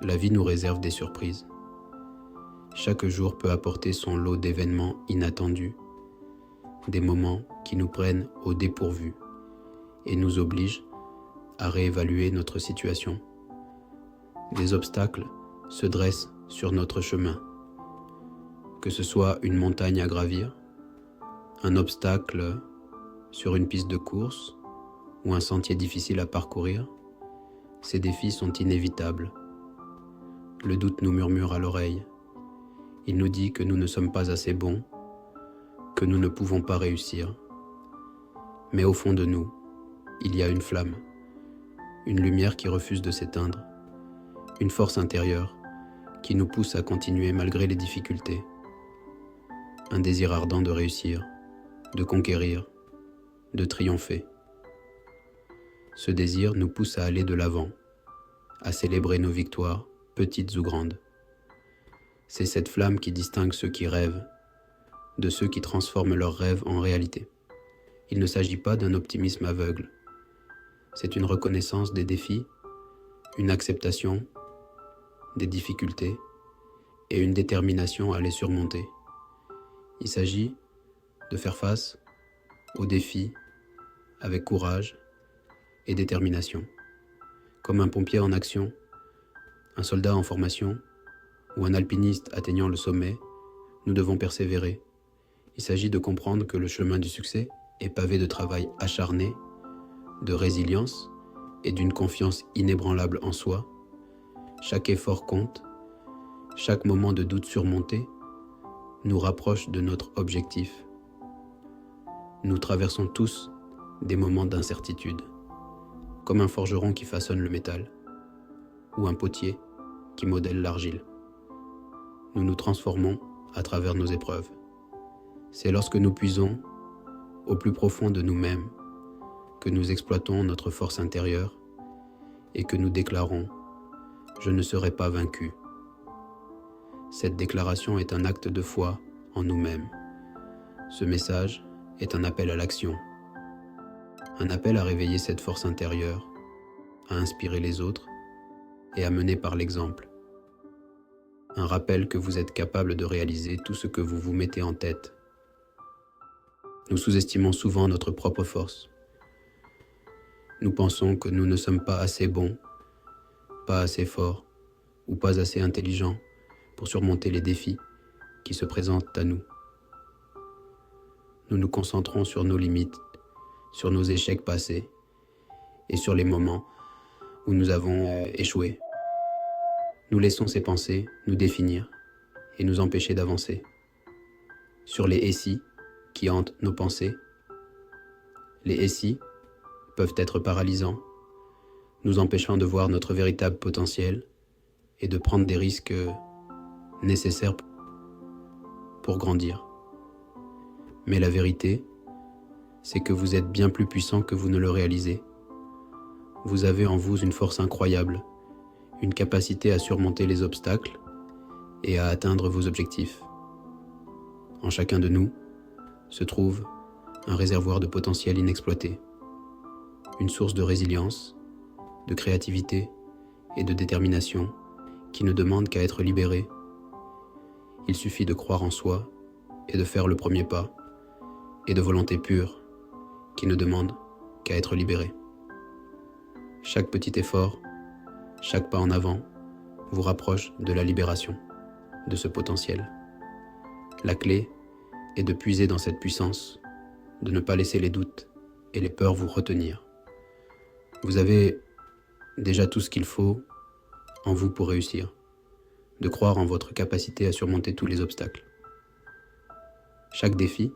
La vie nous réserve des surprises. Chaque jour peut apporter son lot d'événements inattendus, des moments qui nous prennent au dépourvu et nous obligent à réévaluer notre situation. Des obstacles se dressent sur notre chemin, que ce soit une montagne à gravir, un obstacle sur une piste de course ou un sentier difficile à parcourir. Ces défis sont inévitables. Le doute nous murmure à l'oreille. Il nous dit que nous ne sommes pas assez bons, que nous ne pouvons pas réussir. Mais au fond de nous, il y a une flamme, une lumière qui refuse de s'éteindre, une force intérieure qui nous pousse à continuer malgré les difficultés. Un désir ardent de réussir, de conquérir, de triompher. Ce désir nous pousse à aller de l'avant, à célébrer nos victoires, petites ou grandes. C'est cette flamme qui distingue ceux qui rêvent de ceux qui transforment leurs rêves en réalité. Il ne s'agit pas d'un optimisme aveugle. C'est une reconnaissance des défis, une acceptation des difficultés et une détermination à les surmonter. Il s'agit de faire face aux défis avec courage et détermination. Comme un pompier en action, un soldat en formation ou un alpiniste atteignant le sommet, nous devons persévérer. Il s'agit de comprendre que le chemin du succès est pavé de travail acharné, de résilience et d'une confiance inébranlable en soi. Chaque effort compte, chaque moment de doute surmonté nous rapproche de notre objectif. Nous traversons tous des moments d'incertitude, comme un forgeron qui façonne le métal, ou un potier qui modèle l'argile. Nous nous transformons à travers nos épreuves. C'est lorsque nous puisons au plus profond de nous-mêmes que nous exploitons notre force intérieure et que nous déclarons « Je ne serai pas vaincu ». Cette déclaration est un acte de foi en nous-mêmes. Ce message est un appel à l'action, un appel à réveiller cette force intérieure, à inspirer les autres et à mener par l'exemple. Un rappel que vous êtes capable de réaliser tout ce que vous vous mettez en tête. Nous sous-estimons souvent notre propre force. Nous pensons que nous ne sommes pas assez bons, pas assez forts ou pas assez intelligents pour surmonter les défis qui se présentent à nous. Nous nous concentrons sur nos limites, sur nos échecs passés et sur les moments où nous avons échoué. Nous laissons ces pensées nous définir et nous empêcher d'avancer. Sur les « et si » qui hantent nos pensées, les « et si » peuvent être paralysants, nous empêchant de voir notre véritable potentiel et de prendre des risques nécessaires pour grandir. Mais la vérité, c'est que vous êtes bien plus puissant que vous ne le réalisez. Vous avez en vous une force incroyable, une capacité à surmonter les obstacles et à atteindre vos objectifs. En chacun de nous se trouve un réservoir de potentiel inexploité, une source de résilience, de créativité et de détermination qui ne demande qu'à être libérée. Il suffit de croire en soi et de faire le premier pas, et de volonté pure qui ne demande qu'à être libérée. Chaque petit effort, chaque pas en avant vous rapproche de la libération de ce potentiel. La clé est de puiser dans cette puissance, de ne pas laisser les doutes et les peurs vous retenir. Vous avez déjà tout ce qu'il faut en vous pour réussir, de croire en votre capacité à surmonter tous les obstacles. Chaque défi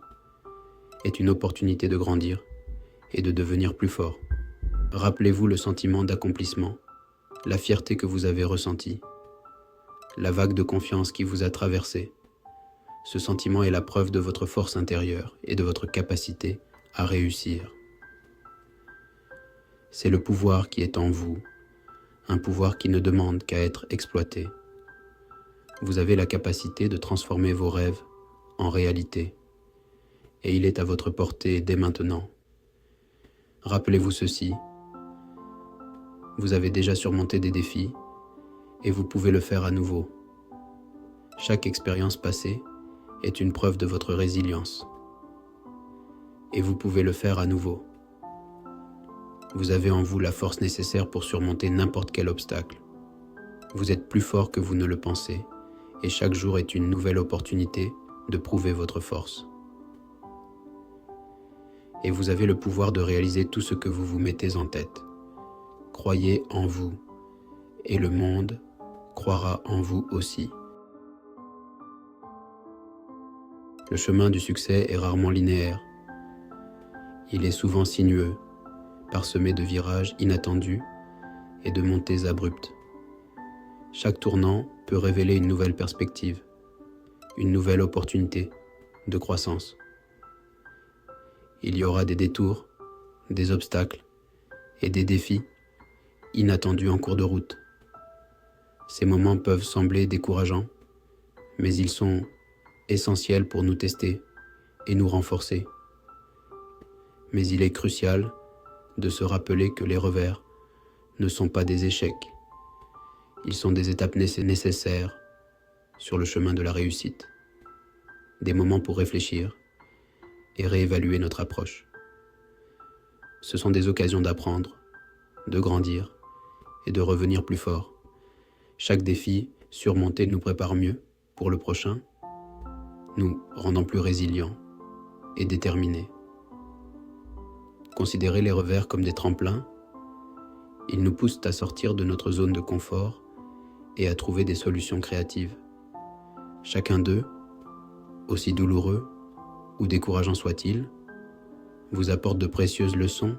est une opportunité de grandir et de devenir plus fort. Rappelez-vous le sentiment d'accomplissement, la fierté que vous avez ressentie, la vague de confiance qui vous a traversé. Ce sentiment est la preuve de votre force intérieure et de votre capacité à réussir. C'est le pouvoir qui est en vous, un pouvoir qui ne demande qu'à être exploité. Vous avez la capacité de transformer vos rêves en réalité, et il est à votre portée dès maintenant. Rappelez-vous ceci, vous avez déjà surmonté des défis et vous pouvez le faire à nouveau. Chaque expérience passée est une preuve de votre résilience et vous pouvez le faire à nouveau. Vous avez en vous la force nécessaire pour surmonter n'importe quel obstacle. Vous êtes plus fort que vous ne le pensez et chaque jour est une nouvelle opportunité de prouver votre force. Et vous avez le pouvoir de réaliser tout ce que vous vous mettez en tête. Croyez en vous et le monde croira en vous aussi. Le chemin du succès est rarement linéaire. Il est souvent sinueux, parsemé de virages inattendus et de montées abruptes. Chaque tournant peut révéler une nouvelle perspective, une nouvelle opportunité de croissance. Il y aura des détours, des obstacles et des défis inattendus en cours de route. Ces moments peuvent sembler décourageants, mais ils sont essentiels pour nous tester et nous renforcer. Mais il est crucial de se rappeler que les revers ne sont pas des échecs. Ils sont des étapes nécessaires sur le chemin de la réussite. Des moments pour réfléchir et réévaluer notre approche. Ce sont des occasions d'apprendre, de grandir et de revenir plus fort. Chaque défi surmonté nous prépare mieux pour le prochain, nous rendant plus résilients et déterminés. Considérez les revers comme des tremplins. Ils nous poussent à sortir de notre zone de confort et à trouver des solutions créatives. Chacun d'eux, aussi douloureux ou décourageant soit-il, vous apporte de précieuses leçons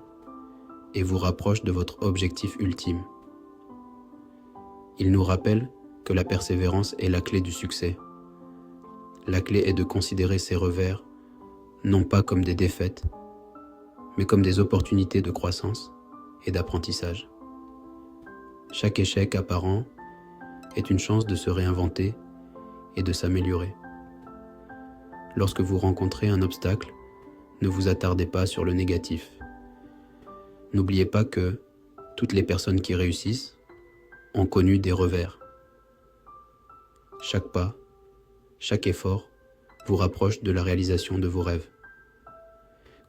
et vous rapproche de votre objectif ultime. Il nous rappelle que la persévérance est la clé du succès. La clé est de considérer ces revers non pas comme des défaites, mais comme des opportunités de croissance et d'apprentissage. Chaque échec apparent est une chance de se réinventer et de s'améliorer. Lorsque vous rencontrez un obstacle, ne vous attardez pas sur le négatif. N'oubliez pas que toutes les personnes qui réussissent ont connu des revers. Chaque pas, chaque effort vous rapproche de la réalisation de vos rêves.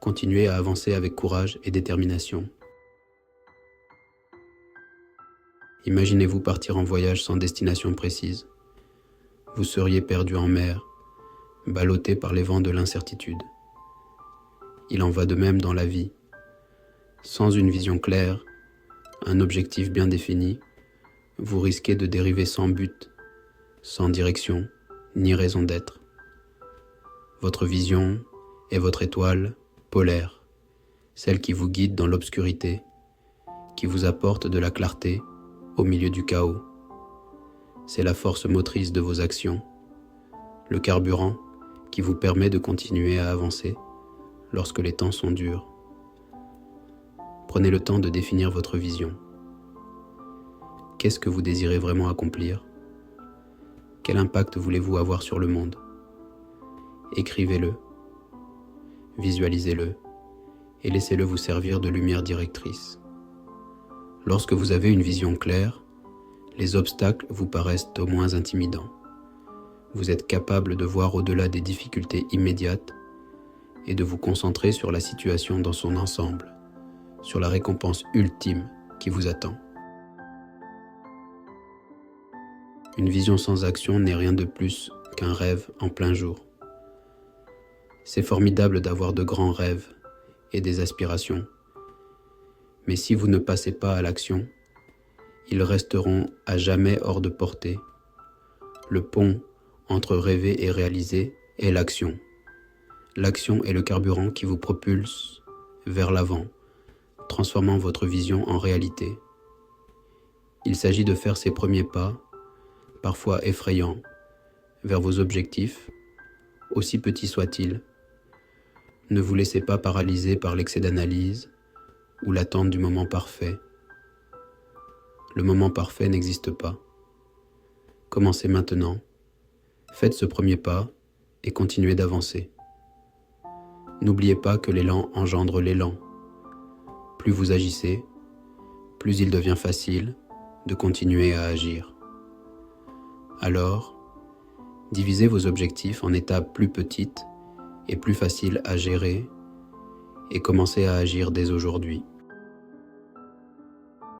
Continuez à avancer avec courage et détermination. Imaginez-vous partir en voyage sans destination précise. Vous seriez perdu en mer, ballotté par les vents de l'incertitude. Il en va de même dans la vie. Sans une vision claire, un objectif bien défini, vous risquez de dériver sans but, sans direction, ni raison d'être. Votre vision est votre étoile polaire, celle qui vous guide dans l'obscurité, qui vous apporte de la clarté au milieu du chaos. C'est la force motrice de vos actions, le carburant qui vous permet de continuer à avancer lorsque les temps sont durs. Prenez le temps de définir votre vision. Qu'est-ce que vous désirez vraiment accomplir? Quel impact voulez-vous avoir sur le monde? Écrivez-le, visualisez-le et laissez-le vous servir de lumière directrice. Lorsque vous avez une vision claire, les obstacles vous paraissent au moins intimidants. Vous êtes capable de voir au-delà des difficultés immédiates et de vous concentrer sur la situation dans son ensemble, sur la récompense ultime qui vous attend. Une vision sans action n'est rien de plus qu'un rêve en plein jour. C'est formidable d'avoir de grands rêves et des aspirations, mais si vous ne passez pas à l'action, ils resteront à jamais hors de portée. Le pont entre rêver et réaliser est l'action. L'action est le carburant qui vous propulse vers l'avant, transformant votre vision en réalité. Il s'agit de faire ces premiers pas, parfois effrayants, vers vos objectifs, aussi petits soient-ils. Ne vous laissez pas paralyser par l'excès d'analyse ou l'attente du moment parfait. Le moment parfait n'existe pas. Commencez maintenant. Faites ce premier pas et continuez d'avancer. N'oubliez pas que l'élan engendre l'élan. Plus vous agissez, plus il devient facile de continuer à agir. Alors, divisez vos objectifs en étapes plus petites et plus faciles à gérer et commencez à agir dès aujourd'hui.